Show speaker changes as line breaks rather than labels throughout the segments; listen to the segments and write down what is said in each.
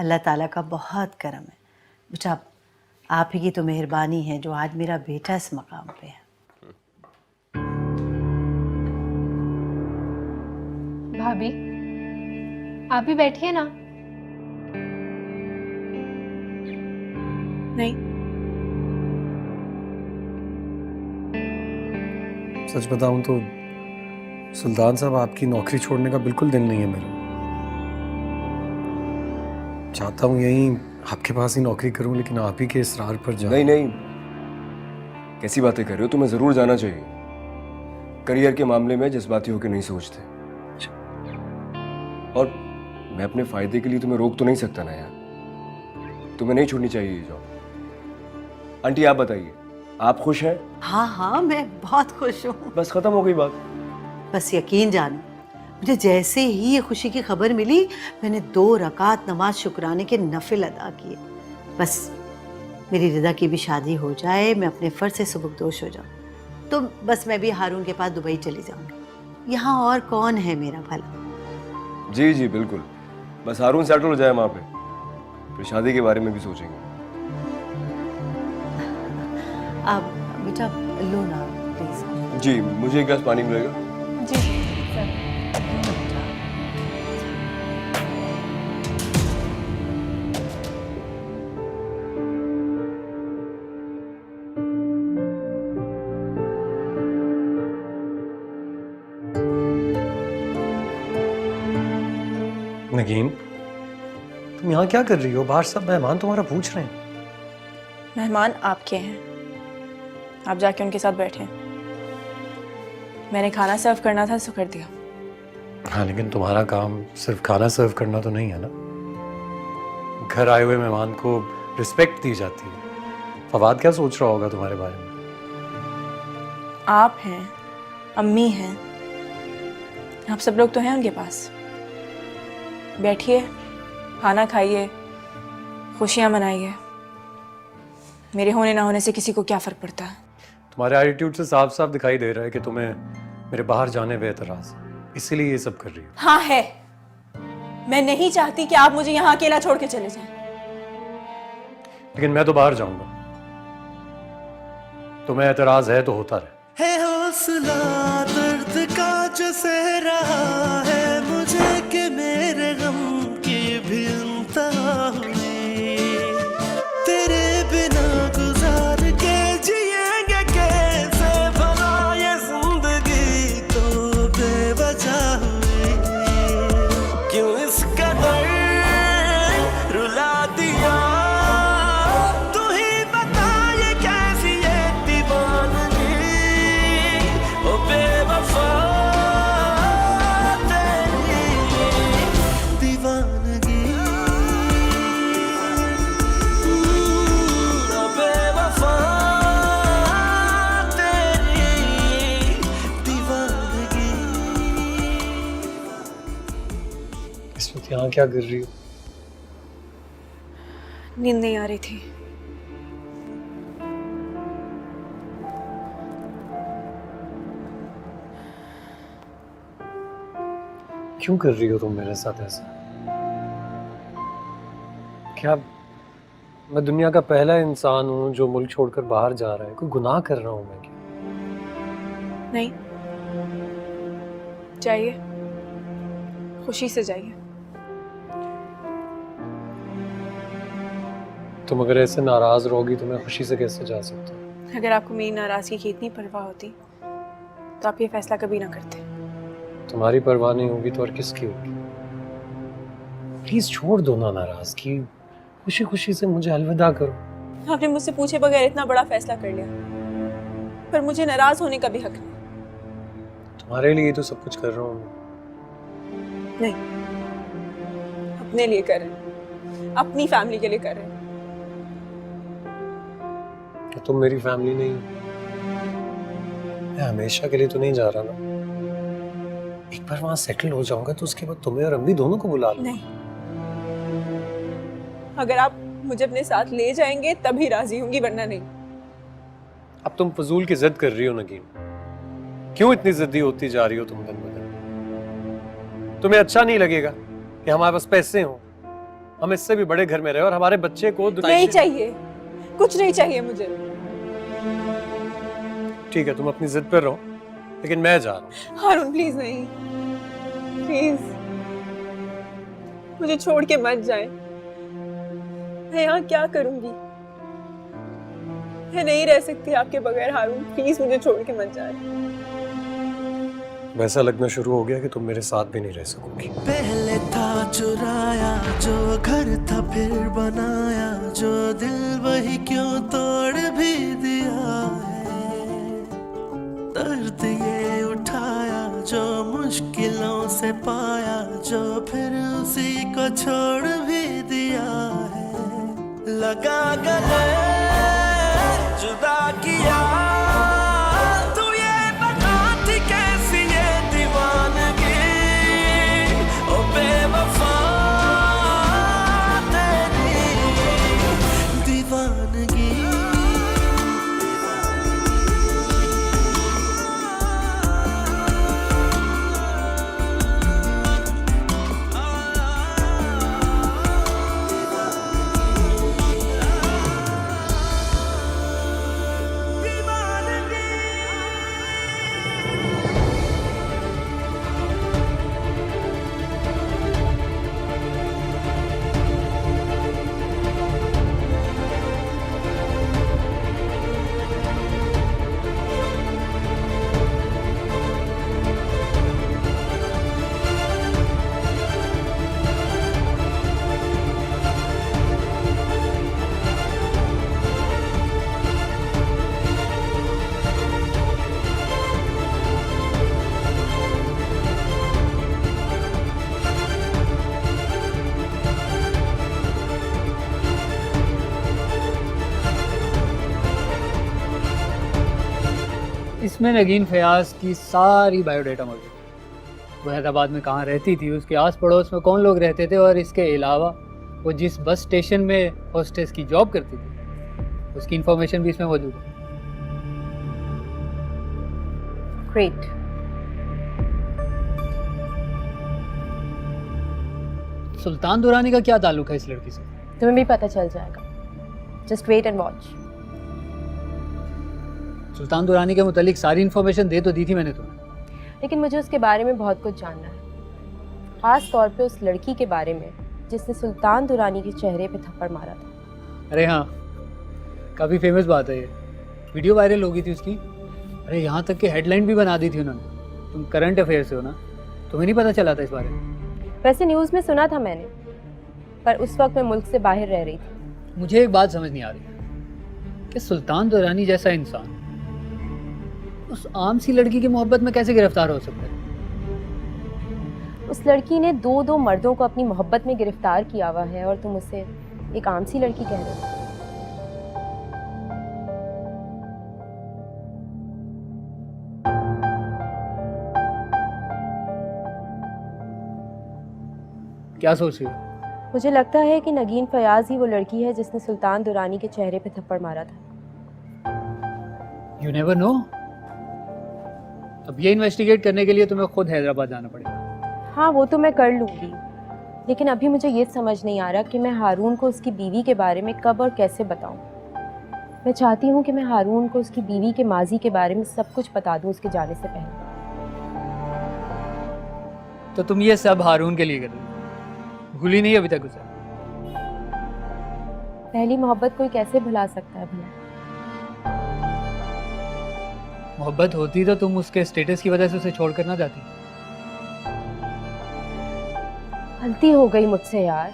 अल्लाह ताला का बहुत करम है बेटा, आप ही की तो मेहरबानी है जो आज मेरा बेटा इस मकाम पे है।
भाभी आप भी बैठिए ना।
नहीं,
सच बताऊं तो सुल्तान साहब, आपकी नौकरी छोड़ने का बिल्कुल दिल नहीं है मेरा। चाहता हूँ यहीं आपके पास ही नौकरी करूं, लेकिन आप ही के इसरार पर जाऊं।
नहीं नहीं, कैसी बातें कर रहे हो? तुम्हें जरूर जाना चाहिए। करियर के मामले में जज्बाती होकर नहीं सोचते। और मैं अपने फायदे के लिए तुम्हें रोक तो नहीं सकता ना यार। तुम्हें नहीं छोड़नी चाहिए ये जॉब। आंटी आप बताइए, आप खुश हैं?
हाँ हाँ, मैं बहुत खुश हूँ।
बस खत्म हो गई बात।
बस यकीन जानो, मुझे जैसे ही ये खुशी की खबर मिली, मैंने 2 रकात नमाज शुक्राने के नफिल अदा किए। बस मेरी रिदा की भी शादी हो जाए, मैं अपने फर्ज से सुबकदोश हो जाऊँ, तो बस मैं भी हारून के पास दुबई चली जाऊँगी। यहाँ और कौन है मेरा भला।
जी जी बिल्कुल, बस हारून सेटल हो जाए वहाँ पे, फिर शादी के बारे में भी सोचेंगे।
आप बेटा लो ना प्लीज।
जी, मुझे एक गिलास पानी मिलेगा?
जी
नगीन, तुम यहाँ क्या कर रही हो? बाहर सब मेहमान तुम्हारा पूछ रहे हैं।
मेहमान आपके हैं, आप जाके उनके साथ बैठे। मैंने खाना सर्व करना था तो कर दिया।
हाँ, लेकिन तुम्हारा काम सिर्फ खाना सर्व करना तो नहीं है ना। घर आए हुए मेहमान को रिस्पेक्ट दी जाती है। फवाद क्या सोच रहा होगा तुम्हारे बारे में?
आप हैं, अम्मी हैं, आप सब लोग तो हैं उनके पास। बैठिए, खाना खाइए, खुशियां मनाइए। मेरे होने ना होने से किसी को क्या फर्क पड़ता है।
तुम्हारे एटीट्यूड से साफ साफ दिखाई दे रहा है कि तुम्हें मेरे बाहर जाने पे एतराज है, इसीलिए ये सब कर रही हो।
हाँ है, मैं नहीं चाहती कि आप मुझे यहाँ अकेला छोड़ के चले जाएं।
लेकिन मैं तो बाहर जाऊंगा। तुम्हें एतराज है तो होता रहे।
है हौसला दर्द का जो सह रहा है मुझे, कि मेरे गम की भी इंतहा हुई। तेरे बिना गुजार के जिएंगे कैसे भला, ये जिंदगी तो बेवजह हुई। क्यों इस कदर रुला दिया, तू ही बता ये कैसी ये दीवानगी। ओ बेवफा तेरी दीवानगी, ओ बेवफा तेरी दीवानगी।
इस वक्त यहाँ क्या कर रही हो?
नींद नहीं आ रही थी।
क्यों कर रही हो तुम मेरे साथ ऐसा? क्या मैं दुनिया का पहला इंसान हूं जो मुल्क छोड़कर बाहर जा रहा है? कोई गुनाह कर रहा हूं मैं क्या?
नहीं, जाइए, खुशी से जाइए।
तुम अगर ऐसे नाराज रहोगी तो मैं खुशी से कैसे जा सकता हूँ?
अगर आपको मेरी नाराजगी की इतनी परवाह होती तो आप ये फैसला कभी ना करते।
तुम्हारी परवाह नहीं होगी तो और किसकी होगी? प्लीज छोड़ दो ना नाराजगी, खुशी खुशी से मुझे अलविदा करो।
आपने मुझसे पूछे बगैर इतना बड़ा फैसला कर लिया, पर मुझे नाराज होने का भी हक नहीं।
तुम्हारे लिए तो सब कुछ कर रहा हूँ मैं।
नहीं, अपने लिए कर रहे हैं, अपनी फैमिली के लिए कर रहे हैं।
क्या तुम मेरी फैमिली नहीं हो? मैं हमेशा के लिए तो नहीं जा रहा ना। एक बार वहां सेटल हो जाऊंगा तो उसके बाद तुम्हें और अम्मी दोनों को बुला लूंगा।
नहीं, अगर आप मुझे अपने साथ ले जाएंगे तभी राजी होंगी, वरना नहीं।
अब तुम फजूल की जिद कर रही हो नगीन। क्यों इतनी जिद्दी होती जा रही हो तुम दिन ब दिन? तुम्हें अच्छा नहीं लगेगा कि हमारे पास पैसे हों, हम इससे भी बड़े घर में रहे और हमारे बच्चे को
नहीं चाहिए, कुछ नहीं चाहिए मुझे।
ठीक है, तुम अपनी जिद पर रहो, लेकिन मैं जा रहा हूँ।
हारून प्लीज नहीं, प्लीज मुझे छोड़ के मत जाए। मैं यहाँ क्या करूंगी? मैं नहीं रह सकती आपके बगैर। हारून प्लीज मुझे छोड़ के मत जाए।
वैसा लगना शुरू हो गया कि तुम मेरे साथ भी नहीं रह सकोगी।
पहले था चुराया जो घर था, फिर बनाया जो दिल, वही क्यों तोड़ भी दिया है। दर्द ये उठाया जो मुश्किलों से पाया, जो फिर उसी को छोड़ भी दिया है। लगा गले जुदा किया, तू ये बता थी कैसी ये दीवानगी, ओ बेवफा तेरी दीवानगी।
इसमें नगीन फयाज की सारी बायोडाटा मौजूद है। वो हैदराबाद में कहाँ रहती थी, उसके आस पड़ोस में कौन लोग रहते थे, और इसके अलावा वो जिस बस स्टेशन में होस्टेस की जॉब करती थी उसकी इंफॉर्मेशन भी इसमें मौजूद है।
ग्रेट।
सुल्तान दुरानी का क्या ताल्लुक है इस लड़की से?
तुम्हें भी पता चल जाएगा। Just wait and watch.
Sultan Durrani के मुतालिक सारी इन्फॉर्मेशन दे तो दी थी मैंने तुम्हें,
लेकिन मुझे उसके बारे में बहुत कुछ जानना है, खास तौर पे उस लड़की के बारे में जिसने सुल्तान दुरानी के चेहरे पे थप्पड़ मारा था।
अरे हाँ, काफ़ी फेमस बात है ये, वीडियो वायरल हो गई थी उसकी। अरे यहाँ तक कि हेडलाइन भी बना दी थी उन्होंने। तुम करंट अफेयर से हो ना, तुम्हें नहीं पता चला था इस बारे में?
वैसे न्यूज़ में सुना था मैंने, पर उस वक्त मैं मुल्क से बाहर रह रही थी।
मुझे एक बात समझ नहीं आ रही कि सुल्तान दुरानी जैसा इंसान उस आम सी लड़की की मोहब्बत में कैसे गिरफ्तार हो सकता है?
उस लड़की ने दो मर्दों को अपनी मोहब्बत में गिरफ्तार किया हुआ है, और तुम उसे एक आम सी लड़की कह रहे हो।
क्या सोच रही हो?
मुझे लगता है कि नगीन फयाज ही वो लड़की है जिसने सुल्तान दुरानी के चेहरे पे थप्पड़ मारा था।
You never know. अब ये इन्वेस्टिगेट करने के लिए तुम्हें खुद हैदराबाद जाना पड़ेगा।
हाँ, वो तो मैं कर लूँगी, लेकिन अभी मुझे ये समझ नहीं आ रहा कि मैं हारून को उसकी बीवी के बारे में कब और कैसे बताऊँ। मैं चाहती हूँ कि मैं हारून को उसकी बीवी के माजी के बारे में सब कुछ बता दूँ उसके जाने से पहले।
तो तुम ये सब हारून के लिए कर रही हो? भूली नहीं अभी तक उसे?
पहली मोहब्बत कोई कैसे भुला सकता है भला?
मोहब्बत होती तो तुम उसके स्टेटस की वजह से उसे छोड़ कर ना जाती।
गलती हो गई मुझसे यार।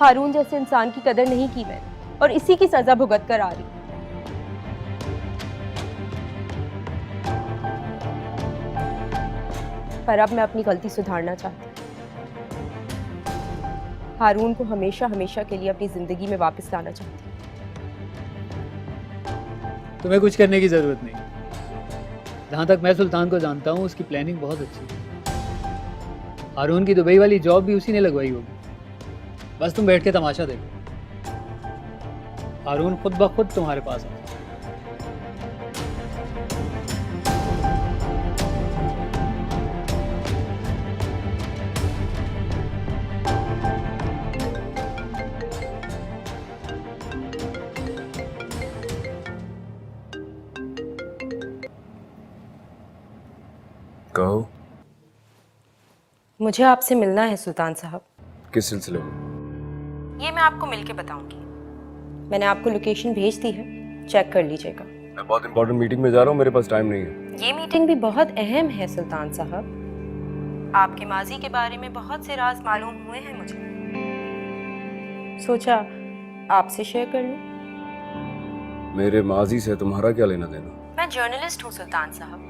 हारून जैसे इंसान की कदर नहीं की मैंने, और इसी की सजा भुगत कर आ रही। पर अब मैं अपनी गलती सुधारना चाहती हूँ। हारून को हमेशा हमेशा के लिए अपनी जिंदगी में वापस लाना चाहती हूँ।
तुम्हें कुछ करने की जरूरत नहीं। जहाँ तक मैं सुल्तान को जानता हूँ उसकी प्लानिंग बहुत अच्छी है। हारून की दुबई वाली जॉब भी उसी ने लगवाई होगी। बस तुम बैठ के तमाशा देखो, हारून खुद ब खुद तुम्हारे पास है।
कहो।
मुझे आपसे मिलना है सुल्तान साहब।
किस सिलसिले में?
ये मैं आपको मिलके बताऊंगी। मैंने आपको लोकेशन भेज दी है, चेक कर लीजिएगा।
मैं बहुत इंपॉर्टेंट मीटिंग में जा रहा हूँ, मेरे पास टाइम नहीं है।
ये मीटिंग भी बहुत अहम है सुल्तान साहब। आपके माजी के बारे में बहुत से राज मालूम हुए हैं मुझे, सोचा आपसे शेयर कर लूं।
मेरे माजी से तुम्हारा क्या लेना देना?
मैं जर्नलिस्ट हूँ सुल्तान साहब,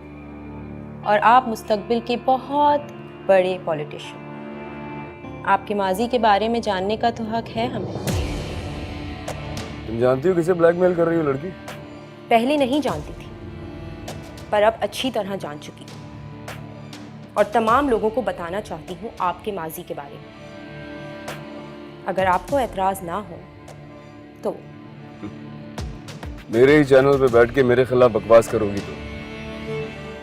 और आप मुस्तकबिल के बहुत बड़े पॉलिटिशियन। आपके माजी के बारे में जानने का तो हक है हमें।
तुम जानती हो किसे ब्लैकमेल कर रही हो लड़की?
पहले नहीं जानती थी, पर अब अच्छी तरह जान चुकी हूँ, और तमाम लोगों को बताना चाहती हूँ आपके माजी के बारे में। अगर आपको एतराज़ ना हो तो।
मेरे ही चैनल पे बैठ के मेरे खिलाफ बकवास करोगी तो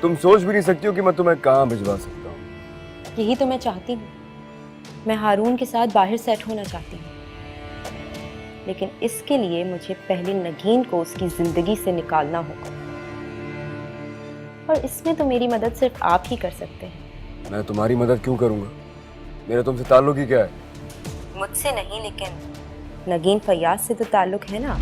तुम सोच भी नहीं सकती हो कि मैं तुम्हें कहाँ भिजवा सकता हूँ।
यही तो मैं चाहती हूँ। मैं हारून के साथ बाहर सेट होना चाहती हूँ, लेकिन इसके लिए मुझे पहले नगीन को उसकी ज़िंदगी से निकालना होगा, और इसमें तो मेरी मदद सिर्फ आप ही कर सकते हैं।
मैं तुम्हारी मदद क्यों करूँगा? मेरा तुमसे ताल्लुक ही क्या है?
मुझसे नहीं, लेकिन नगीन फैयाज से तो ताल्लुक है ना।